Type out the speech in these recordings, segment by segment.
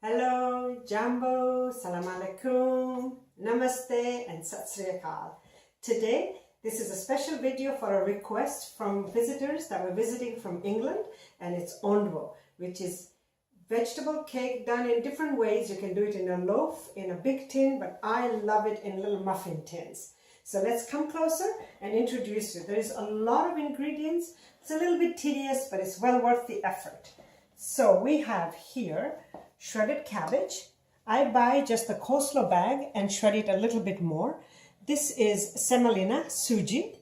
Hello, Jambo, Salam Alaikum, Namaste and Sat Sri Akal. Today, this is a special video for a request from visitors that were visiting from England, and it's Ondvo, which is vegetable cake done in different ways. You can do it in a loaf, in a big tin, but I love it in little muffin tins. So let's come closer and introduce you. There is a lot of ingredients. It's a little bit tedious, but it's well worth the effort. So we have here shredded cabbage. I buy just the coleslaw bag and shred it a little bit more. This is semolina, Sooji.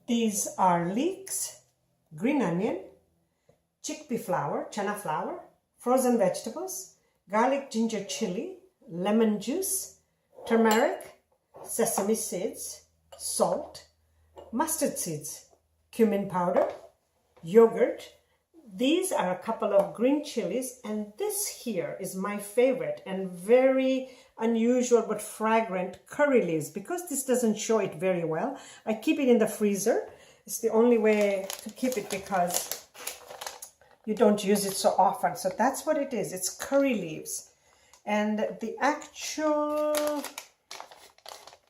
These are leeks, green onion, chickpea flour, Chana flour, frozen vegetables, garlic ginger chili, lemon juice, turmeric, sesame seeds, salt, mustard seeds, cumin powder, yogurt. These are a couple of green chilies, and this here is my favorite and very unusual but fragrant curry leaves. Because this doesn't show it very well, I keep it in the freezer. It's the only way to keep it because you don't use it so often. So that's what it is. It's curry leaves. And the actual...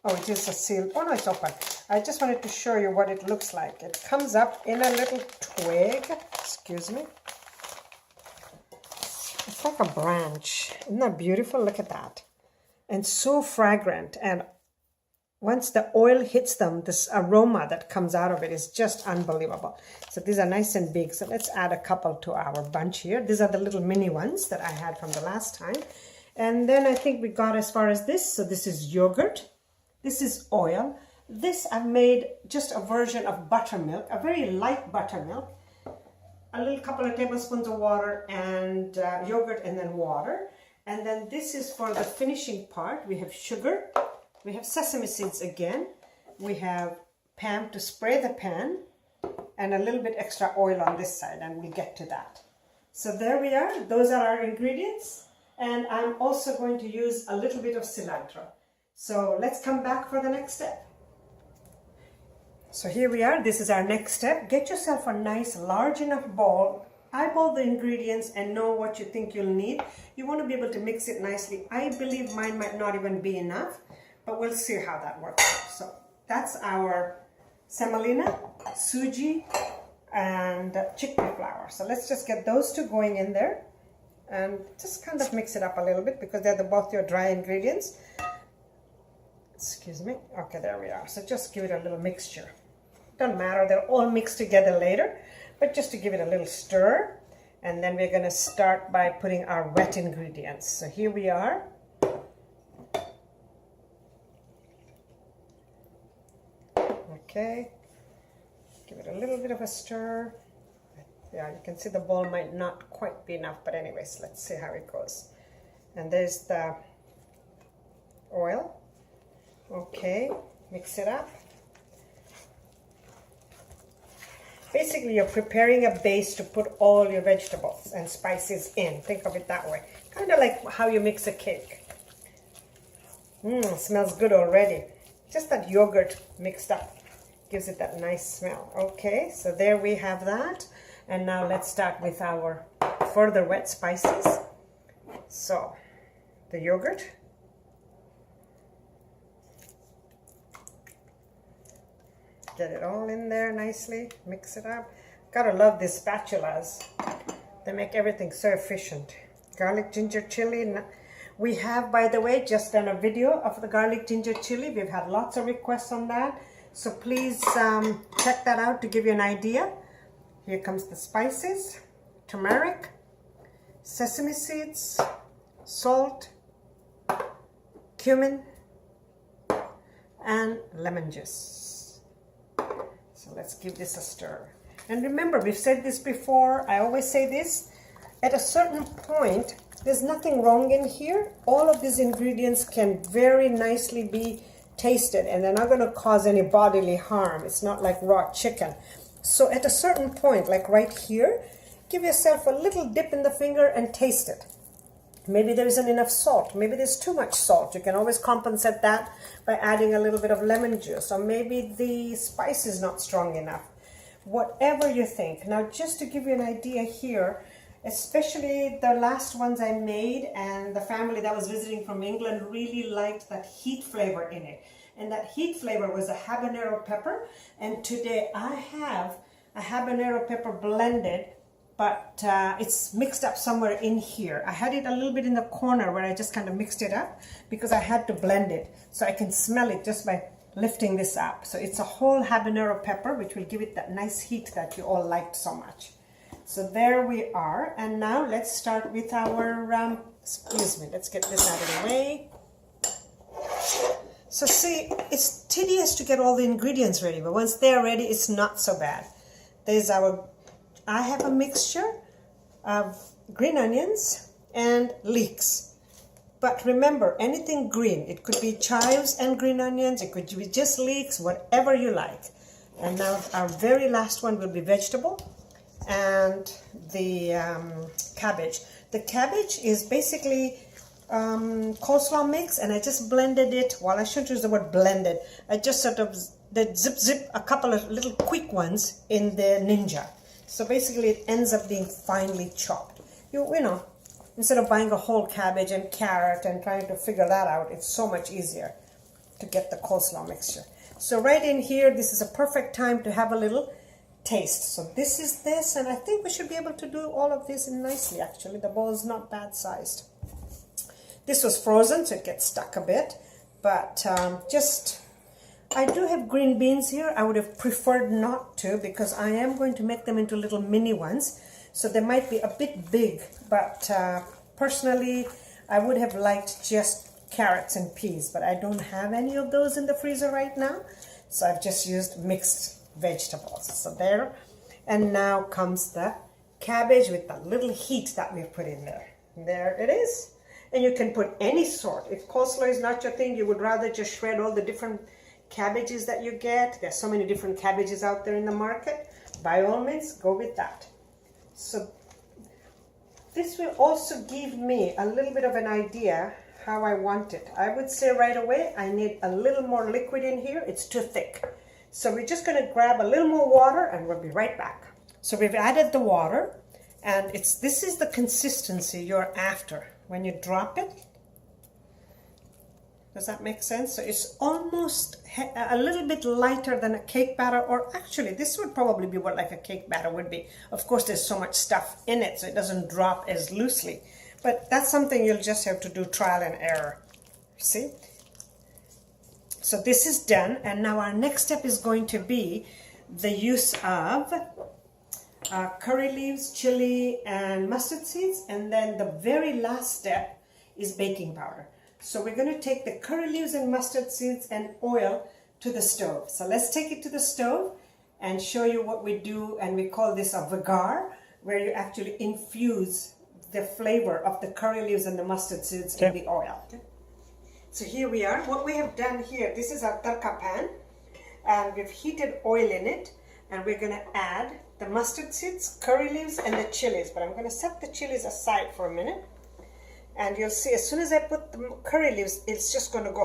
Oh, it is a sealed... Oh, no, it's open. I just wanted to show you what it looks like. It comes up in a little twig. Excuse me. It's like a branch. Isn't that beautiful? Look at that. And so fragrant. And once the oil hits them, this aroma that comes out of it is just unbelievable. So these are nice and big. So let's add a couple to our bunch here. These are the little mini ones that I had from the last time. And then I think we got as far as this. So this is yogurt. This is oil. This I've made just a version of buttermilk, a very light buttermilk. A little couple of tablespoons of water and yogurt and then water. And then this is for the finishing part. We have sugar. We have sesame seeds again. We have pan to spray the pan and a little bit extra oil on this side, and we'll get to that. So there we are. Those are our ingredients. And I'm also going to use a little bit of cilantro. So let's come back for the next step. So here we are. This is our next step. Get yourself a nice large enough bowl. Eyeball the ingredients and know what you think you'll need. You want to be able to mix it nicely. I believe mine might not even be enough, but we'll see how that works out. So that's our semolina, Sooji, and chickpea flour. So let's just get those two going in there and just kind of mix it up a little bit because they're both your dry ingredients. Excuse me. Okay, there we are. So just give it a little mixture. Don't matter, they'll all mix together later, but just to give it a little stir. And then we're going to start by putting our wet ingredients. So here we are. Okay, give it a little bit of a stir. Yeah, you can see the bowl might not quite be enough, but anyways, let's see how it goes. And there's the oil. Okay, mix it up. Basically, you're preparing a base to put all your vegetables and spices in. Think of it that way. Kind of like how you mix a cake. Smells good already. Just that yogurt mixed up gives it that nice smell. Okay, so there we have that. And now let's start with our further wet spices. So, the yogurt. Get it all in there nicely, mix it up. Gotta love these spatulas. They make everything so efficient. Garlic ginger chili. We have, by the way, just done a video of the garlic ginger chili. We've had lots of requests on that. So please check that out to give you an idea. Here comes the spices. Turmeric, sesame seeds, salt, cumin, and lemon juice. So let's give this a stir. And remember, we've said this before, I always say this, at a certain point, there's nothing wrong in here. All of these ingredients can very nicely be tasted and they're not going to cause any bodily harm. It's not like raw chicken. So at a certain point, like right here, give yourself a little dip in the finger and taste it. Maybe there isn't enough salt. Maybe there's too much salt. You can always compensate that by adding a little bit of lemon juice. Or maybe the spice is not strong enough. Whatever you think. Now, just to give you an idea here, especially the last ones I made, and the family that was visiting from England really liked that heat flavor in it. And that heat flavor was a habanero pepper. And today I have a habanero pepper blended, but it's mixed up somewhere in here. I had it a little bit in the corner where I just kind of mixed it up because I had to blend it. So I can smell it just by lifting this up. So it's a whole habanero pepper, which will give it that nice heat that you all liked so much. So there we are. And now let's start with our, excuse me, let's get this out of the way. So see, it's tedious to get all the ingredients ready, but once they're ready, it's not so bad. There's I have a mixture of green onions and leeks. But remember, anything green, it could be chives and green onions, it could be just leeks, whatever you like. And now our very last one will be vegetable and the cabbage. The cabbage is basically coleslaw mix, and I just blended it. Well, I shouldn't use the word blended. I just sort of zip a couple of little quick ones in the Ninja. So basically it ends up being finely chopped. You know, instead of buying a whole cabbage and carrot and trying to figure that out, it's so much easier to get the coleslaw mixture. So right in here, this is a perfect time to have a little taste. So this is this, and I think we should be able to do all of this nicely actually. The bowl is not bad sized. This was frozen, so it gets stuck a bit, but I do have green beans here. I would have preferred not to because I am going to make them into little mini ones. So they might be a bit big, but personally, I would have liked just carrots and peas, but I don't have any of those in the freezer right now. So I've just used mixed vegetables. So there, and now comes the cabbage with the little heat that we've put in there. There it is. And you can put any sort. If coleslaw is not your thing, you would rather just shred all the different cabbages that you get. There's so many different cabbages out there in the market. By all means, go with that. So this will also give me a little bit of an idea how I want it. I would say right away, I need a little more liquid in here. It's too thick. So we're just going to grab a little more water and we'll be right back. So we've added the water, and this is the consistency you're after when you drop it. Does that make sense? So it's almost a little bit lighter than a cake batter, or actually this would probably be what like a cake batter would be. Of course, there's so much stuff in it, so it doesn't drop as loosely. But that's something you'll just have to do trial and error. See? So this is done, and now our next step is going to be the use of curry leaves, chili, and mustard seeds, and then the very last step is baking powder. So we're going to take the curry leaves and mustard seeds and oil to the stove. So let's take it to the stove and show you what we do, and we call this a veegar, where you actually infuse the flavor of the curry leaves and the mustard seeds in the oil. Okay. So here we are. What we have done here, this is our tadka pan, and we've heated oil in it, and we're going to add the mustard seeds, curry leaves, and the chilies. But I'm going to set the chilies aside for a minute. And you'll see as soon as I put the curry leaves, it's just going to go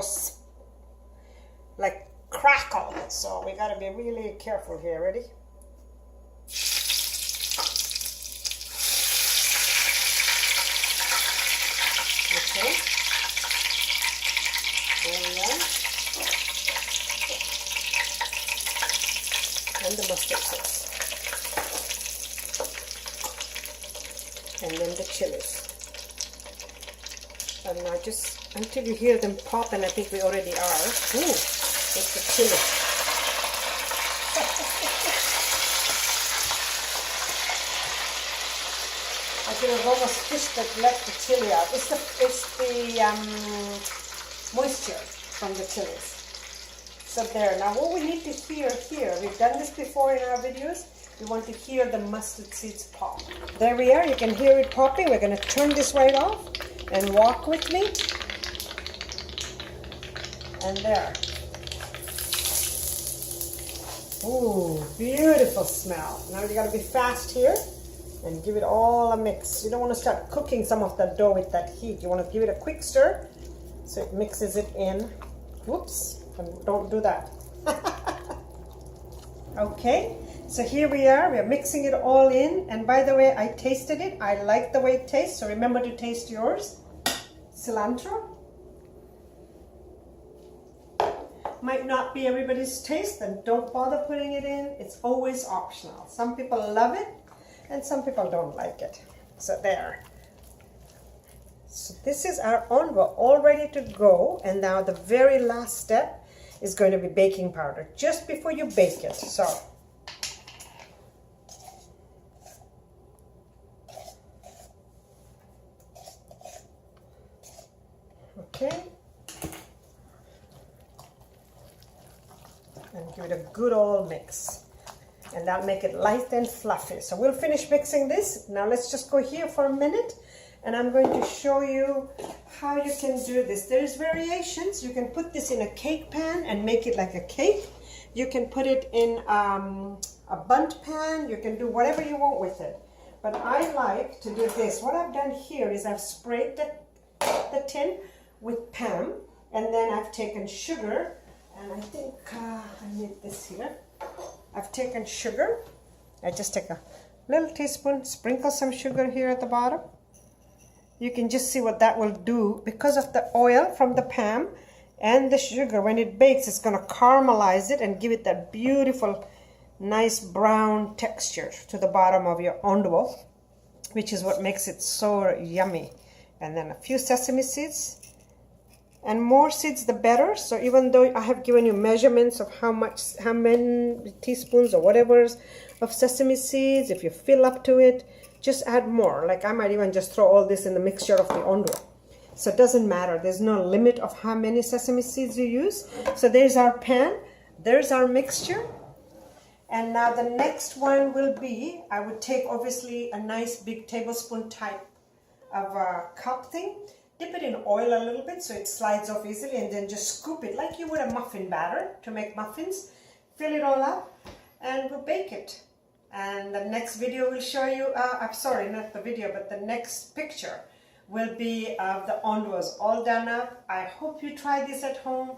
like crackle. So we got to be really careful here. Ready? Okay. There we are. And the mustard seeds. And then the chilies. And now just until you hear them pop, and I think we already are. Ooh, that's the chili. I could have almost fished that left the chili out. It's the moisture from the chilies. So there. Now what we need to hear here, we've done this before in our videos. We want to hear the mustard seeds pop. There we are. You can hear it popping. We're going to turn this right off. And walk with me. And there. Ooh, beautiful smell. Now you gotta be fast here. and give it all a mix. You don't want to start cooking some of the dough with that heat. You want to give it a quick stir so it mixes it in. Whoops, don't do that. Okay, so here we are mixing it all in, and by the way, I tasted it. I like the way it tastes, so remember to taste yours. Cilantro. Might not be everybody's taste, then don't bother putting it in. It's always optional. Some people love it and some people don't like it. So there. So this is our Ondvo all ready to go, and now the very last step is going to be baking powder just before you bake it. So okay, and give it a good old mix, and that'll make it light and fluffy. So we'll finish mixing this. Now let's just go here for a minute, and I'm going to show you how you can do this. There's variations. You can put this in a cake pan and make it like a cake. You can put it in a bundt pan. You can do whatever you want with it. But I like to do this. What I've done here is I've sprayed the tin with Pam, and then I've taken sugar, and I think I need this here. I've taken sugar. I just take a little teaspoon, sprinkle some sugar here at the bottom. You can just see what that will do because of the oil from the Pam and the sugar. When it bakes, it's going to caramelize it and give it that beautiful, nice brown texture to the bottom of your Ondvo, which is what makes it so yummy. And then a few sesame seeds, and more seeds the better. So even though I have given you measurements of how many teaspoons or whatever of sesame seeds, if you fill up to it, just add more. Like I might even just throw all this in the mixture of the Ondvo. So it doesn't matter. There's no limit of how many sesame seeds you use. So there's our pan. There's our mixture. And now the next one will be, I would take obviously a nice big tablespoon type of a cup thing. Dip it in oil a little bit so it slides off easily, and then just scoop it like you would a muffin batter to make muffins. Fill it all up and we'll bake it. And the next video will show you, I'm sorry, not the video, but the next picture will be of the Ondvos all done up. I hope you try this at home.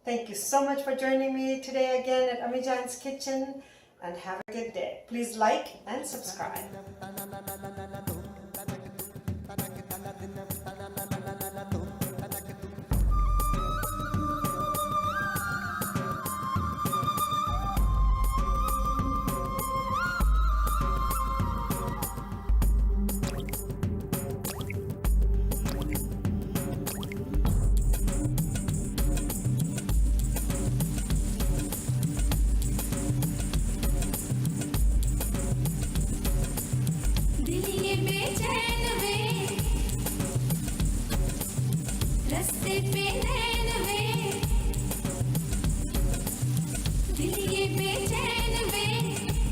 Thank you so much for joining me today again at Ammijaan's Kitchen, and have a good day. Please like and subscribe.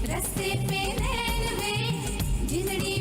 रस्ते पे नैन वे जिंदड़ी